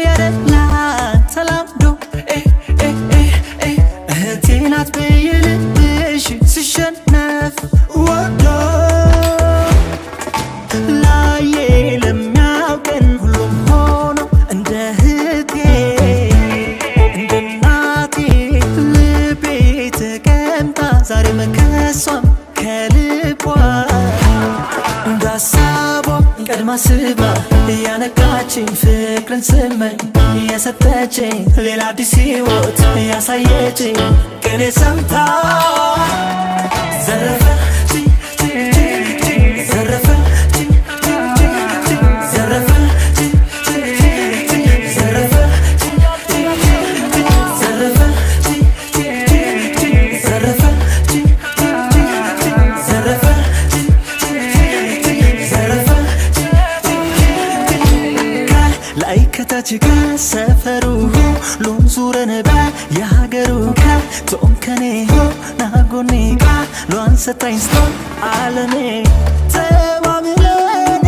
ያደላን ተላምዶ እህቴ ናት ብይልሽ ስሸነፍ ወዶ ላዬ ለሚያውቀን ሁሉም ሆኖ እንደ እህቴ እንደ እናቴ ልቤ ተቀምጣ ዛሬ መከሷም ከልቧ እንዳሳቧ ቀድማ ስባ ያነቃችኝ ፍቅርን ስመኝ የሰጠችኝ ሌላ አዲስ ሕይወት ያሳየችኝ ቅኔ ሰምታ ዘረፈ ዘረፈ ዘረፈ ዘረፈ ዘረፈ ዘረፈ ዘረፈ ላይ ከታች ከሰፈሩ ሁሉም ዙረን የሀገሩ ከቶም ከኔ ናጎኔ ቃሏን ሰታኝ ስቶን አለሜ ተማምለን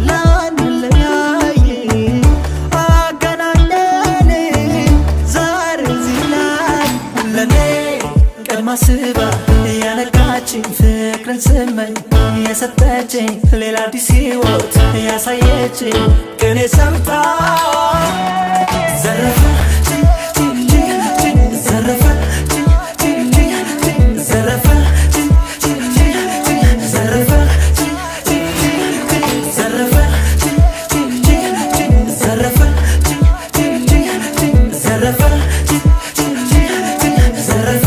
ላንለያይ አገናኘን ዛሬ እዚህ ላይ ለኔ ቀድማ ስባ ያነቃችኝ ፍቅርን ስመኝ የሰጠችኝ ሌላ አዲስ ሕይወት ያሳየችኝ ቅኔ ሰምታ ዘረፈ ዘረፈ ዘረፈ ዘረፈ ዘረፈ ዘረፈ ዘረፈ ዘረፈ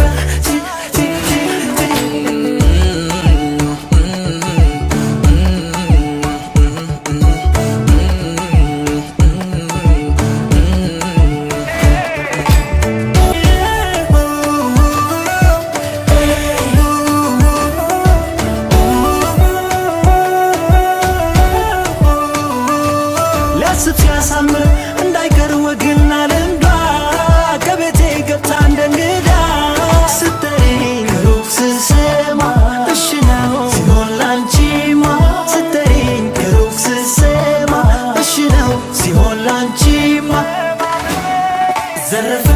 ሲያሳምር እንዳይቀር ወግና ልምዷ ከቤቴ ገብታ እንደ እንግዳ ስትጠሪኝ ከሩቅ ስሰማ እሺ ነው ሲሆን ላንቺማ ስትጠሪኝ ከሩቅ ስሰማ እሺ ነው ሲሆን ላንቺማ ዘረፈ